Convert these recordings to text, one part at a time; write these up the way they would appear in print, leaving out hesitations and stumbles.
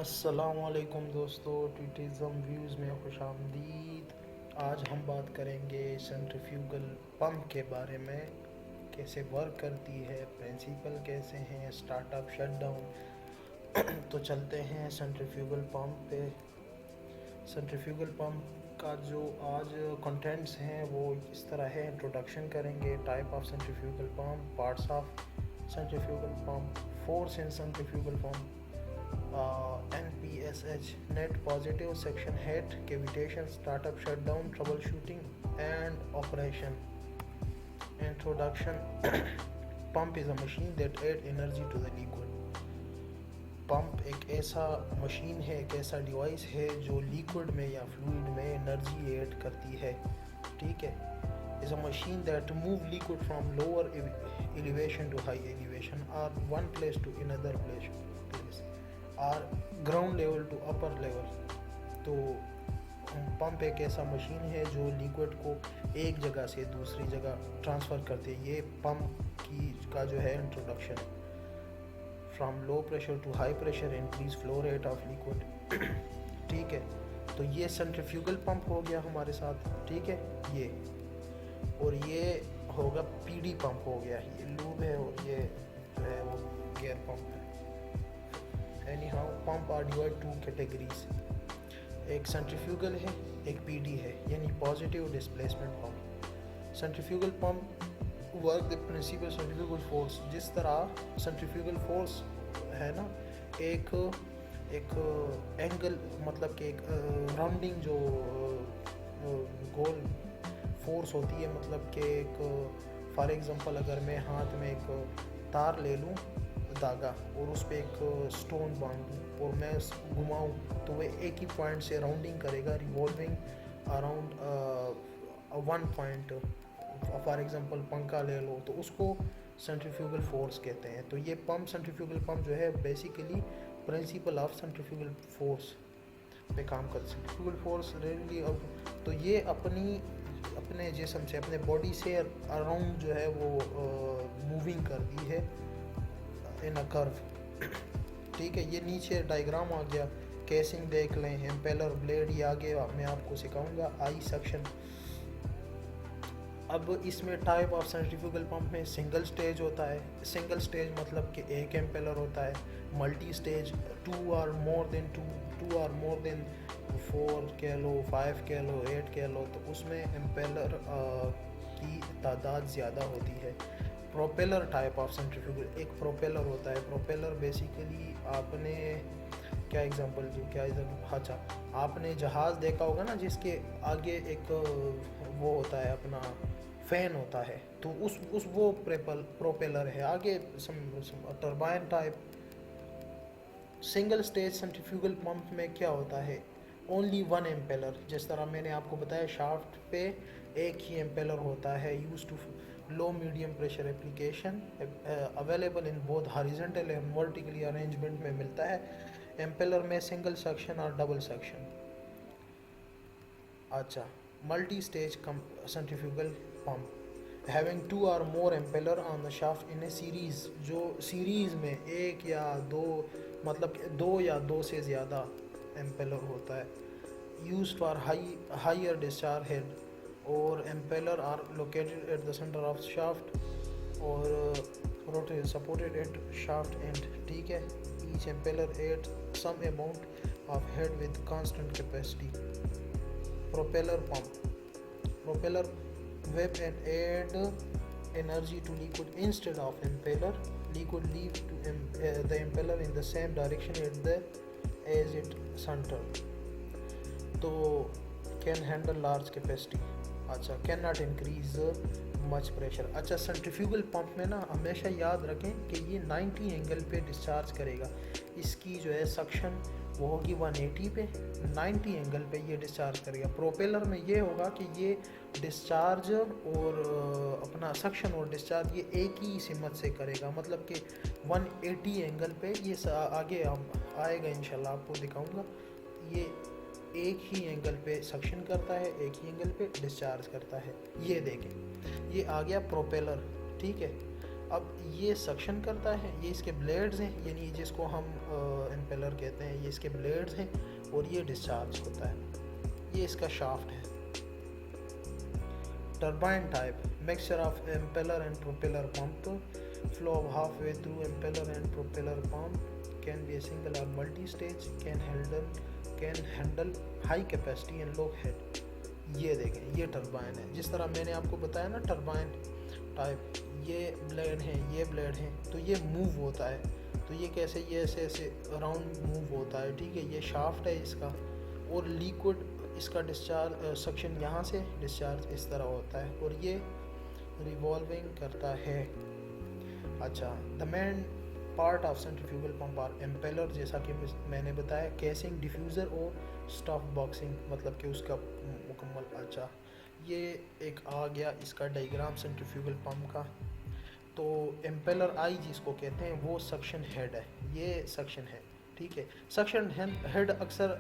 अस्सलामुअलैकुम दोस्तों, टिटिज़म व्यूज़ में खुश आमदीद। आज हम बात करेंगे सेंट्रीफ्यूगल पंप के बारे में, कैसे वर्क करती है, प्रिंसिपल कैसे हैं, स्टार्टअप शटडाउन। तो चलते हैं सेंट्रीफ्यूगल पंप पे। सेंट्रीफ्यूगल पंप का जो आज कंटेंट्स हैं वो इस तरह है। इंट्रोडक्शन करेंगे, type of centrifugal pump, parts of centrifugal pump, force in centrifugal pump, NPSH, net positive, section head, cavitation, startup shutdown, troubleshooting and operation. Introduction. Pump is a machine that add energy to the liquid. Pump एक ऐसा machine है, एक ऐसा device है जो liquid में या fluid में एनर्जी ऐड करती है। ठीक है। is a machine that move liquid from lower elevation to high elevation or one place to another place और ground level to upper level. तो पंप एक ऐसा मशीन है जो लिक्विड को एक जगह से दूसरी जगह ट्रांसफ़र करती है। ये पंप का जो है इंट्रोडक्शन है। From low pressure to high pressure increase flow rate of liquid. ठीक है। तो ये सेंट्रीफ्यूगल पंप हो गया हमारे साथ। ठीक है। ये और ये होगा पीडी पंप हो गया, ये लूब है और ये जो है वो गियर पंप है। Anyhow, pump are divided two categories. एक सेंट्रीफ्यूगल है, एक पीडी है, यानी positive displacement pump. Centrifugal pump work the principle centrifugal force. जिस तरह सेंट्रीफ्यूगल फोर्स है ना, एक एंगल, मतलब कि एक राउंडिंग जो गोल फोर्स होती है, मतलब कि एक फॉर एग्जांपल अगर मैं हाथ में एक तार ले लूँ, धागा, और उस पर एक स्टोन बांधूँ और मैं घुमाऊँ तो वह एक ही पॉइंट से राउंडिंग करेगा, revolving around one point. For example पंखा ले लो तो उसको सेंट्रीफ्यूगल फोर्स कहते हैं। तो ये पंप, सेंट्रीफ्यूगल पंप जो है basically principle of centrifugal force पे काम करते। सेंट्रीफ्यूगल फोर्स रेली, तो ये अपने जिस्म से, अपने बॉडी से अराउंड जो है वो मूविंग करती है इन अ कर्व। ठीक है। ये नीचे डायग्राम आ गया, केसिंग देख लें, एम्पेलर, ब्लेड, ये आगे मैं आपको सिखाऊंगा, आई सेक्शन। अब इसमें टाइप ऑफ सेंट्रीफ्यूगल पंप में सिंगल स्टेज होता है। सिंगल स्टेज मतलब कि एक एम्पेलर होता है। मल्टी स्टेज, टू और मोर देन 4 कह लो, 5 कह लो, 8 कह लो, तो उसमें एम्पेलर की तादाद ज़्यादा होती है। प्रोपेलर टाइप ऑफ सेंट्रीफ्यूगल, एक प्रोपेलर होता है। प्रोपेलर बेसिकली आपने क्या एग्जांपल अच्छा, आपने जहाज़ देखा होगा ना, जिसके आगे एक वो होता है, अपना फैन होता है, तो उस वो प्रोपेलर है। आगे turbine type. Single stage centrifugal pump में क्या होता है, ओनली वन एम्पेलर। जिस तरह मैंने आपको बताया, शाफ्ट पे एक ही एम्पेलर होता है। Use to low medium pressure application, available in both horizontal and vertically arrangement में मिलता है। एम्पेलर में सिंगल सेक्शन और डबल सेक्शन। अच्छा, multi stage centrifugal pump having 2 or more impeller on the shaft in a series. जो series में एक या दो, मतलब 2 या 2 से ज़्यादा एम्पेलर होता है। Used for higher discharge head और impeller are located at the centre of shaft और rotated supported at shaft end. ठीक है। Each impeller at some amount of head with constant capacity. Propeller pump, propeller whip and add energy to liquid instead of impeller. Liquid leave to the impeller in the same direction as it center. तो can handle large capacity. अच्छा, cannot increase much pressure. अच्छा, centrifugal pump में ना हमेशा याद रखें कि ये 90 एंगल पे डिस्चार्ज करेगा। इसकी जो है सक्शन वो होगी 180 पे, 90 एंगल पे ये डिस्चार्ज करेगा। प्रोपेलर में ये होगा कि ये डिस्चार्ज और अपना सक्शन और डिस्चार्ज ये एक ही सिमत से करेगा, मतलब कि 180 एंगल पे। ये आगे आएगा इंशाल्लाह, आपको दिखाऊंगा। ये एक ही एंगल पे सक्शन करता है, एक ही एंगल पे डिस्चार्ज करता है। ये देखें, ये आ गया प्रोपेलर। ठीक है। अब ये सक्शन करता है, ये इसके ब्लेड्स हैं, यानी जिसको हम इम्पेलर कहते हैं, ये इसके ब्लेड्स हैं, और ये डिस्चार्ज होता है, ये इसका शाफ्ट है। Turbine type, mixture of impeller and propeller pump, flow of half way through impeller and propeller pump, can be a single और multi stage, can handle high capacity and low head. ये देखें, ये turbine है, जिस तरह मैंने आपको बताया ना टर्बाइन टाइप, ये ब्लेड हैं, ये ब्लेड हैं, तो ये मूव होता है, तो ये कैसे, ये ऐसे ऐसे राउंड मूव होता है, ठीक है, ये शाफ्ट है इसका, और लिक्विड इसका डिस्चार्ज सक्शन यहाँ से, डिस्चार्ज इस तरह होता है, और ये रिवॉल्विंग करता है। अच्छा, the main part of centrifugal pump are impeller, जैसा कि मैंने बताया, केसिंग, डिफ्यूज़र और स्टफ बॉक्सिंग, मतलब कि उसका मुकम्मल। अच्छा, ये एक आ गया इसका डायग्राम सेंट्रीफ्यूगल पंप का। तो इम्पेलर आई जिसको कहते हैं वो सक्शन हेड है, ये सक्शन है, ठीक है। सक्शन हेड अक्सर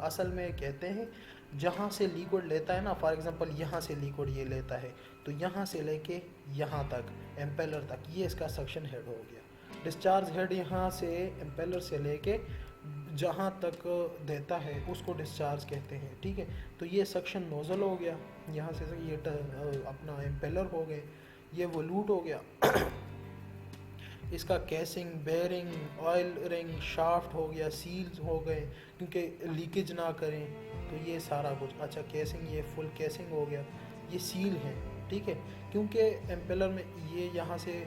असल में कहते हैं जहाँ से लिक्विड लेता है ना, फॉर एग्जांपल यहाँ से लिक्विड ये लेता है, तो यहाँ से लेके यहाँ तक इम्पेलर तक, ये इसका सक्शन हेड हो गया। डिस्चार्ज हेड यहाँ से इम्पेलर से लेके जहाँ तक देता है उसको डिस्चार्ज कहते हैं, ठीक है। तो ये सक्शन नोज़ल हो गया, यहाँ से ये अपना इम्पेलर हो गए, ये वोलूट हो गया इसका casing, bearing, oil ring, shaft हो गया, सील्स हो गए क्योंकि लीकेज ना करें, तो ये सारा कुछ। अच्छा, केसिंग, ये फुल केसिंग हो गया, ये सील है, ठीक है, क्योंकि एम्पेलर में ये यहाँ से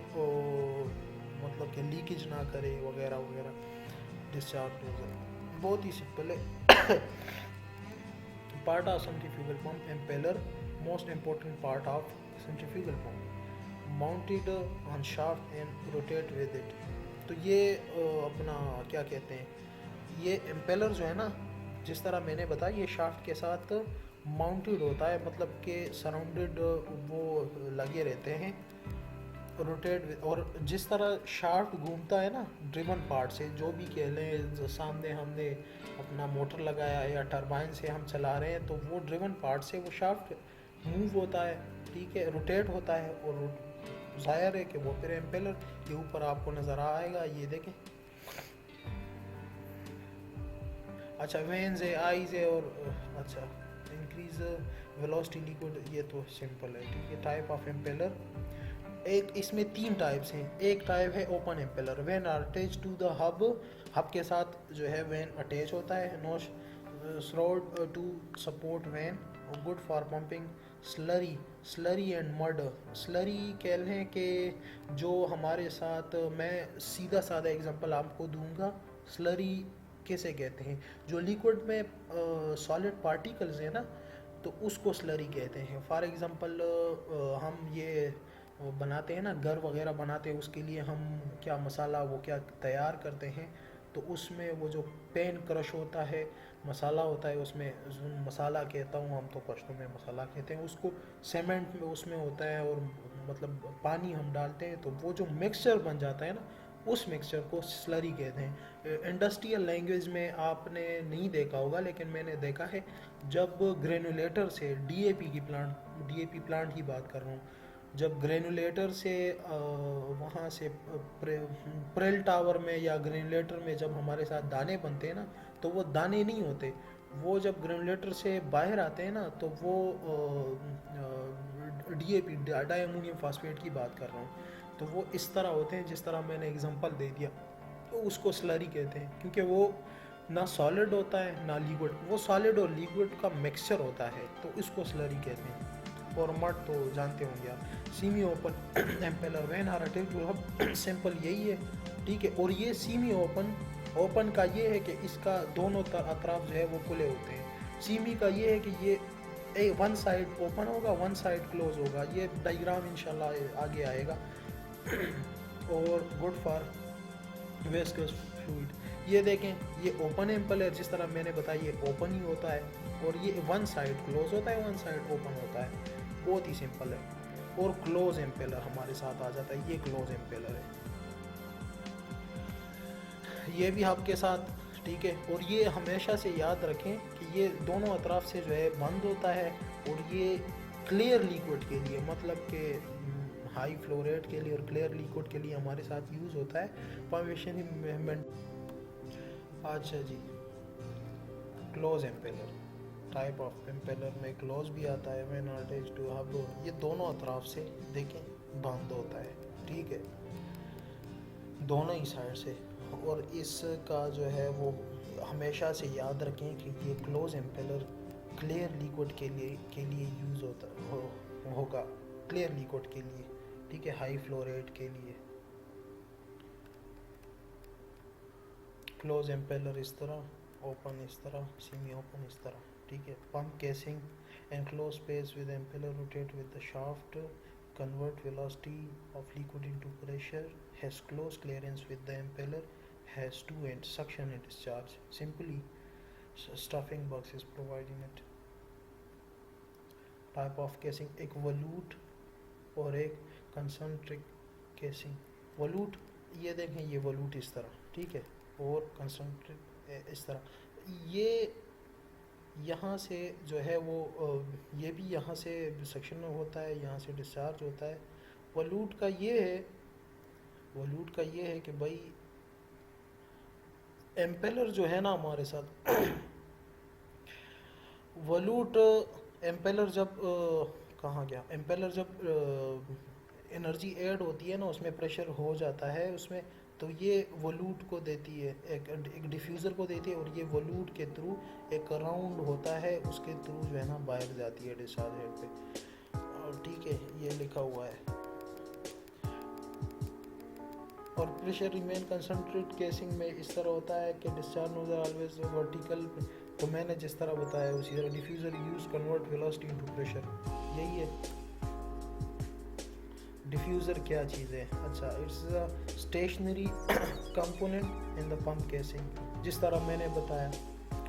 मतलब कि लीकेज ना करे वगैरह वगैरह। डिस्चार्ज नोजल बहुत ही सिंपल है। Part of centrifugal pump, impeller, most important part of centrifugal pump, mounted on shaft and rotate with it. तो ये अपना क्या कहते हैं, ये एम्पेलर जो है ना, जिस तरह मैंने बताया, ये शाफ्ट के साथ माउंटेड होता है, मतलब कि सराउंडेड वो लगे रहते हैं, रोटेट। और जिस तरह शाफ्ट घूमता है ना ड्रिवन पार्ट से, जो भी कह लें, सामने हमने अपना मोटर लगाया है या टरबाइन से हम चला रहे हैं, तो वो ड्रिवन पार्ट से वो शाफ्ट मूव होता है, ठीक है, रोटेट होता है, और ज़ाहिर है कि वो फिर एम्पेलर के ऊपर आपको नज़र आएगा, ये देखें। अच्छा, वेन्स है, आईज है, और अच्छा इंक्रीज वेलोसिटी लिक्विड, ये तो सिंपल है, ठीक है। टाइप ऑफ एम्पेलर, एक इसमें 3 टाइप्स हैं। एक टाइप है open impeller, vane are attach to the hub, hub के साथ जो है वेन अटैच होता है, no shroud to support vane, good for pumping slurry and mud. Slurry कह लें कि जो हमारे साथ, मैं सीधा साधा एग्जांपल आपको दूंगा, स्लरी कैसे कहते हैं, जो लिक्विड में सॉलिड पार्टिकल्स हैं ना, तो उसको स्लरी कहते हैं। फॉर एग्जांपल हम ये बनाते हैं ना, घर वगैरह बनाते हैं, उसके लिए हम क्या मसाला वो क्या तैयार करते हैं, तो उसमें वो जो पैन क्रश होता है, मसाला होता है, उसमें मसाला कहता हूँ, हम तो पश्तो में मसाला कहते हैं उसको, सीमेंट में उसमें होता है, और मतलब पानी हम डालते हैं, तो वो जो मिक्सचर बन जाता है ना, उस मिक्सचर को स्लरी कहते हैं। इंडस्ट्रियल लैंग्वेज में आपने नहीं देखा होगा, लेकिन मैंने देखा है, जब ग्रेनुलेटर से डीएपी प्लांट की बात कर रहा हूँ, जब ग्रेनुलेटर से वहाँ से प्रेल टावर में या ग्रेनुलेटर में जब हमारे साथ दाने बनते हैं ना, तो वो दाने नहीं होते, वो जब ग्रेनुलेटर से बाहर आते हैं ना, तो वो डीएपी, डाई अमोनियम फास्फेट की बात कर रहा हूँ, तो वो इस तरह होते हैं जिस तरह मैंने एग्जांपल दे दिया, तो उसको स्लरी कहते हैं, क्योंकि वो ना सॉलिड होता है ना लिक्विड, वो सॉलिड और लिक्विड का मिक्सचर होता है, तो इसको स्लरी कहते हैं। और मड तो जानते होंगे आप। Semi open impeller, vane are attached to hub, simple यही है, ठीक है। और ये सीमी ओपन का ये है कि इसका दोनों अतराफ जो है वो खुले होते हैं। सीमी का ये है कि ये वन साइड ओपन होगा, वन साइड क्लोज होगा, ये डायग्राम इंशाल्लाह आगे आएगा। और गुड फॉर वेस्कस फ्लूइड, ये देखें, ये ओपन एम्पेलर, जिस तरह मैंने बताया, ये ओपन ही होता है, और ये वन साइड क्लोज होता है, वन साइड ओपन होता है, बहुत ही सिंपल है। और क्लोज एम्पेलर हमारे साथ आ जाता है, ये क्लोज एम्पेलर है, ये भी आपके साथ, ठीक है। और ये हमेशा से याद रखें कि ये दोनों अतराफ से जो है बंद होता है, और ये क्लियर लिक्विड के लिए, मतलब कि हाई फ्लो रेट के लिए और क्लियर लिक्विड के लिए हमारे साथ यूज़ होता है पंप। अच्छा जी, close impeller, type of impeller में क्लोज भी आता है, मैं नॉलेज टू हब, ये दोनों अतराफ से देखें बंद होता है, ठीक है, दोनों ही साइड से। और इसका जो है वो हमेशा से याद रखें कि ये क्लोज एम्पेलर क्लियर लिक्विड के लिए यूज़ होगा, क्लियर लिक्विड के लिए, ठीक है, हाई फ्लो रेट के लिए। क्लोज एम्पेलर इस तरह, ओपन इस तरह, सेमी ओपन इस तरह, ठीक है। Pump casing enclosed space with impeller rotate with the shaft, convert velocity of liquid into pressure, has close clearance with the impeller, has two ends, suction and discharge. Simply stuffing box is provided in it. Type of casing, एक वलूट और एक concentric casing. वलूट ये देखें, ये वलूट इस तरह, ठीक है, और कंसंट्रिक इस तरह। ये यहाँ से जो है वो ये भी यहाँ से सेक्शन में होता है, यहाँ से डिस्चार्ज होता है। वलूट का ये है कि भाई एम्पेलर जो है ना हमारे साथ वलूट एम्पेलर जब कहाँ गया, एम्पेलर जब एनर्जी ऐड होती है ना, उसमें प्रेशर हो जाता है उसमें, तो ये वलूट को देती है, एक डिफ्यूज़र को देती है, और ये वलूट के थ्रू एक राउंड होता है, उसके थ्रू जो है ना बाहर जाती है डिस्चार्ज हेड पे, और ठीक है, ये लिखा हुआ है। और प्रेशर रिमेन कंसंट्रेट केसिंग में इस तरह होता है कि डिस्चार्ज नोजल ऑलवेज वर्टिकल, तो मैंने जिस तरह बताया उसी तरह। Diffuser use convert velocity into pressure, यही है। डिफ्यूज़र क्या चीज़ है? अच्छा, it's a stationary component in the pump casing. जिस तरह मैंने बताया,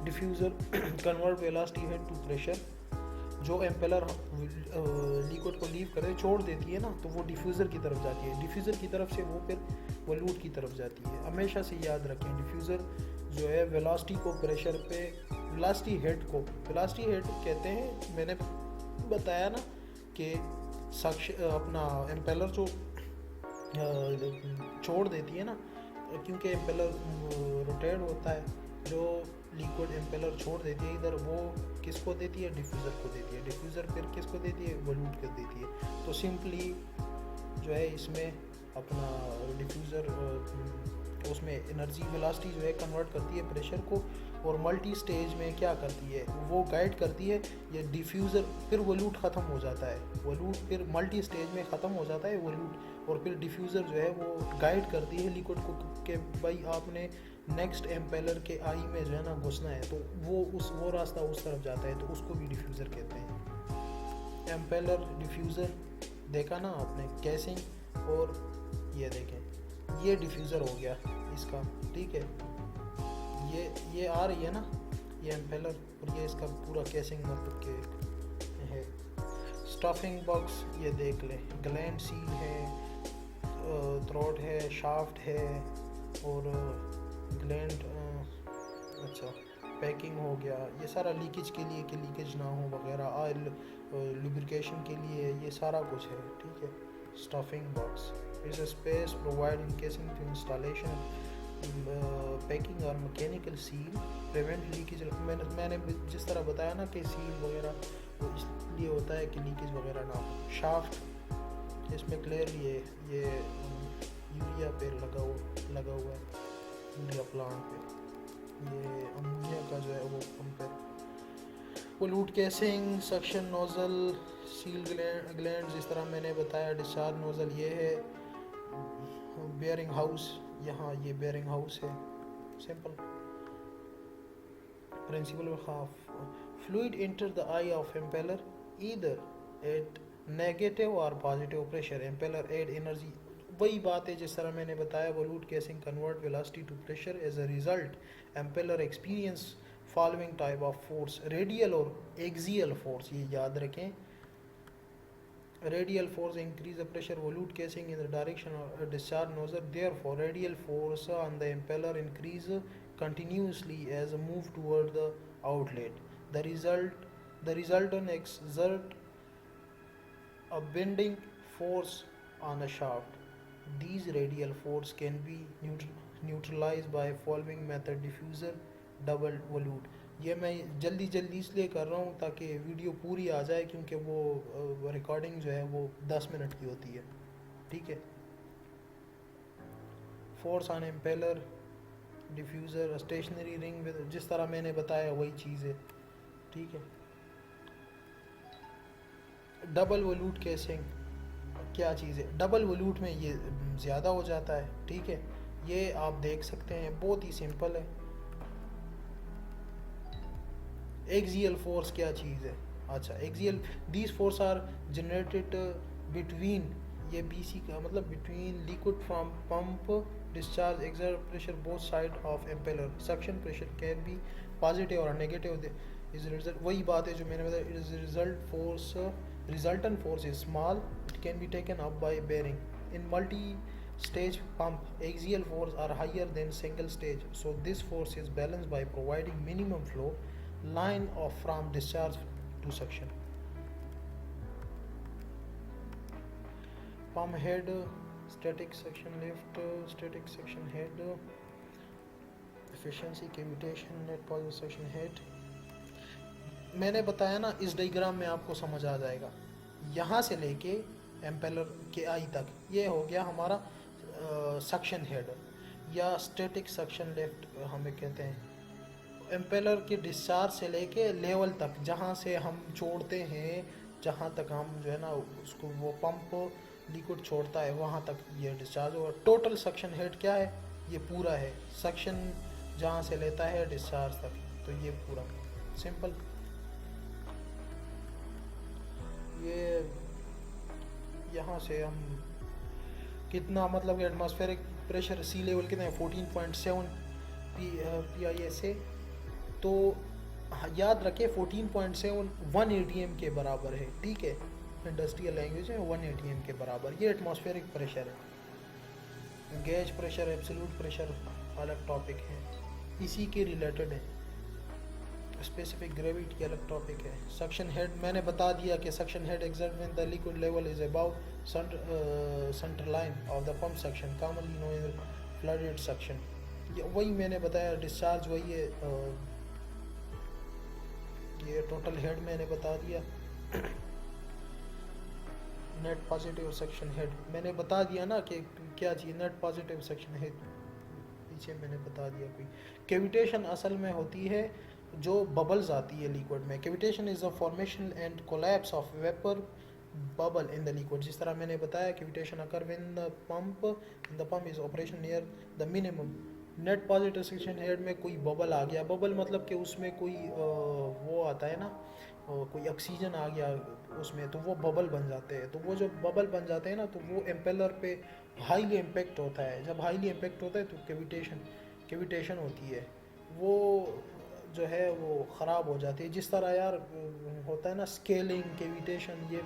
diffuser convert velocity head to pressure, जो एम्पेलर लिक्विड को लीव करे छोड़ देती है ना, तो वो डिफ्यूज़र की तरफ जाती है, डिफ्यूज़र की तरफ से वो फिर वलूट की तरफ जाती है। हमेशा से याद रखें, डिफ्यूज़र जो है वेलोसिटी को प्रेशर पे, वेलोसिटी हेड को, वेलोसिटी हेड कहते हैं, मैंने बताया ना कि अपना एम्पेलर जो छोड़ देती है ना, क्योंकि एम्पेलर रोटेट होता है, जो लिक्विड एम्पेलर छोड़ देती है इधर, वो किसको देती है? डिफ्यूज़र को देती है। डिफ्यूज़र फिर किसको देती है? वलूट को देती है। तो सिंपली जो है इसमें अपना डिफ्यूज़र उसमें एनर्जी वेलोसिटी जो है कन्वर्ट करती है प्रेशर को, और मल्टी स्टेज में क्या करती है, वो गाइड करती है। ये डिफ्यूज़र फिर वलूट ख़त्म हो जाता है, वलूट फिर मल्टी स्टेज में ख़त्म हो जाता है वलूट, और फिर डिफ्यूज़र जो है वो गाइड करती है लिक्विड को कि भाई आपने नेक्स्ट एम्पेलर के आई में जो है ना घुसना है, तो वो रास्ता उस तरफ जाता है, तो उसको भी डिफ्यूज़र कहते हैं। एम्पेलर डिफ्यूज़र देखा ना आपने, केसिंग, और ये देखें, ये डिफ्यूज़र हो गया इसका, ठीक है, ये आ रही है ना, ये एम्पेलर, और ये इसका पूरा केसिंग मतलब के है। स्टफिंग बॉक्स ये देख लें, ग्लैंड सील है, थ्रोट है, शाफ्ट है, और ग्लैंड, अच्छा, पैकिंग हो गया, ये सारा लीकेज के लिए कि लीकेज ना हो वगैरह, ऑयल लुब्रिकेशन के लिए, ये सारा कुछ है, ठीक है। Stuffing box is a space provide in casing to installation packing और मैकेनिकल सील प्रिवेंट लीकेज। मैंने जिस तरह बताया ना कि सील वगैरह वो इसलिए होता है कि लीकेज वगैरह ना हो। शाफ्ट इसमें क्लियरली ये यूरिया पे लगा हुआ है, यूरिया प्लांट पे, ये अमोनिया का जो है वो पंप है। Volute casing, suction nozzle, seal gland जिस तरह मैंने बताया, डिस्चार्ज नोज़ल ये है, बेयरिंग हाउस, यहाँ ये बेयरिंग हाउस है। Simple principle of fluid enter the eye of impeller either at negative और positive pressure. Impeller add energy, वही बात है जिस तरह मैंने बताया, volute casing convert velocity to pressure. As a result impeller experience following type of force, radial और axial force, ये याद रखें। Radial force increase the pressure volute casing in the direction of discharge nozzle. Therefore, radial force on the impeller increase continuously as a move toward the outlet. The resultant exert a bending force on a shaft. These radial force can be neutralized by following method: diffuser, double volute. ये मैं जल्दी जल्दी इसलिए कर रहा हूँ ताकि video पूरी आ जाए, क्योंकि वो रिकॉर्डिंग जो है वो 10 मिनट की होती है, ठीक है। Force on impeller, diffuser, stationary ring with, जिस तरह मैंने बताया वही चीज़ है, ठीक है। डबल वॉल्यूट केसिंग क्या चीज़ है? डबल वॉल्यूट में ये ज़्यादा हो जाता है, ठीक है। ये आप देख सकते हैं, बहुत ही सिंपल है। एक्सियल फोर्स क्या चीज़ है? अच्छा, axial, these force are generated between, ये बीसी का मतलब between liquid from pump discharge exert pressure both side of impeller. Suction pressure can be positive और नेगेटिव। इज रिजल्ट, वही बात है जो मैंने बताया, is result force, resultant force is small, it can be taken up by bearing. In multi-stage pump, axial force are higher than single stage, so this force is balanced by providing minimum flow line of from discharge to suction. Pump head, static suction lift, static suction head, efficiency, cavitation, net positive suction head. मैंने बताया ना, इस diagram में आपको समझ आ जाएगा। यहाँ से लेके एम्पेलर के आई तक ये हो गया हमारा सक्शन हेड या स्टैटिक सक्शन लिफ्ट हमें कहते हैं। एम्पेलर के डिस्चार्ज से लेके लेवल तक, जहाँ से हम छोड़ते हैं, जहाँ तक हम जो है ना उसको वो पंप लिक्विड छोड़ता है, वहाँ तक ये डिस्चार्ज होगा। टोटल सक्शन हेड क्या है? ये पूरा है, सक्शन जहाँ से लेता है डिस्चार्ज तक, तो ये पूरा सिंपल। ये यहाँ से हम कितना मतलब एटमॉस्फेरिक प्रेशर सी लेवल कितने हैं? 14.7 PIS है, तो याद रखें 14.7 1 ATM के बराबर है, ठीक है। इंडस्ट्रियल लैंग्वेज है, 1 ATM के बराबर ये एटमॉस्फेरिक प्रेशर है। गेज प्रेशर, एब्सोल्यूट प्रेशर अलग टॉपिक है, इसी के रिलेटेड है। स्पेसिफिक ग्रेविटी अलग टॉपिक है। सक्शन हेड मैंने बता दिया कि suction head exert when the liquid level is above centre line of the pump suction, commonly known as flooded suction. ये वही मैंने बताया, डिस्चार्ज वही है। ये टोटल हेड मैंने बता दिया। नेट पॉजिटिव सक्शन हेड मैंने बता दिया ना कि क्या चीज़, नेट पॉजिटिव सक्शन हेड पीछे मैंने बता दिया। कोई कैविटेशन असल में होती है जो बबल्स आती है लिक्विड में। Cavitation is the formation and collapse of vapour bubble in the liquid. जिस तरह मैंने बताया, cavitation occur when the pump is operation near the minimum. Net positive suction head में कोई बबल आ गया, बबल मतलब कि उसमें कोई वो आता है ना, कोई ऑक्सीजन आ गया उसमें, तो वो बबल बन जाते हैं। तो वो जो बबल बन जाते हैं ना, तो वो एम्पेलर पे हाईली इम्पेक्ट होता है। जब हाईली इम्पेक्ट होता है तो कैविटेशन होती है, वो जो है वो ख़राब हो जाती है। जिस तरह यार होता है ना स्केलिंग, कैविटेशन, ये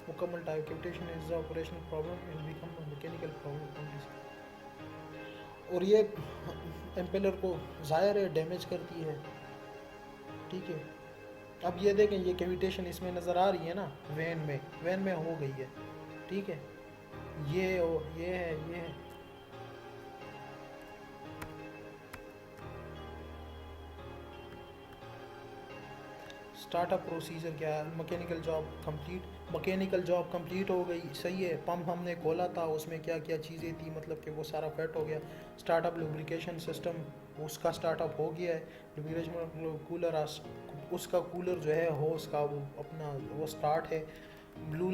मुकम्मल type. Cavitation is the operational problem is become mechanical problem, और ये एम्पेलर को ज़ाहिर है डैमेज करती है, ठीक है। अब ये देखें, ये कैविटेशन इसमें नज़र आ रही है ना, वेन में हो गई है, ठीक है। ये है स्टार्टअप प्रोसीजर क्या है? मैकेनिकल जॉब कंप्लीट हो गई, सही है। पंप हमने खोला था, उसमें क्या क्या चीज़ें थी, मतलब कि वो सारा फिट हो गया। स्टार्टअप लुब्रिकेशन सिस्टम, उसका स्टार्टअप हो गया है। लुब्रिकेशन कूलर, उसका कूलर जो है हो उसका वो अपना वो स्टार्ट है। ब्लू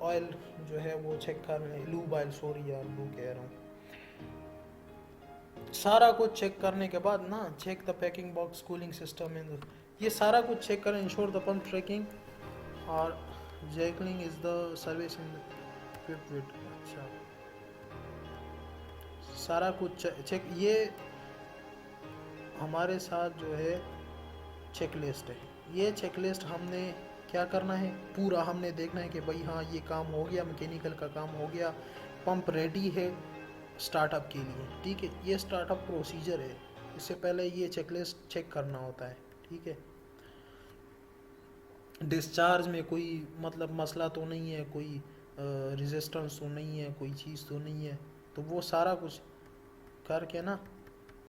ऑयल जो है वो चेक कर रहे हैं, लूब ऑयल, सॉरी यार ब्लू कह रहा हूँ। सारा कुछ चेक करने के बाद ना, check the packing box, cooling system in, ये सारा कुछ चेक करें। इंश्योर द पंप ट्रैकिंग और jacking is the service in with. अच्छा, सारा कुछ चेक, ये हमारे साथ जो है चेक लिस्ट है। ये चेक लिस्ट हमने क्या करना है, पूरा हमने देखना है कि भाई हाँ ये काम हो गया, मैकेनिकल का काम हो गया, पंप रेडी है स्टार्टअप के लिए, ठीक है। ये स्टार्टअप प्रोसीजर है, इससे पहले ये चेकलिस्ट चेक करना होता है, ठीक है। डिस्चार्ज में कोई मतलब मसला तो नहीं है, कोई रेजिस्टेंस तो नहीं है, कोई चीज़ तो नहीं है। तो वो सारा कुछ करके ना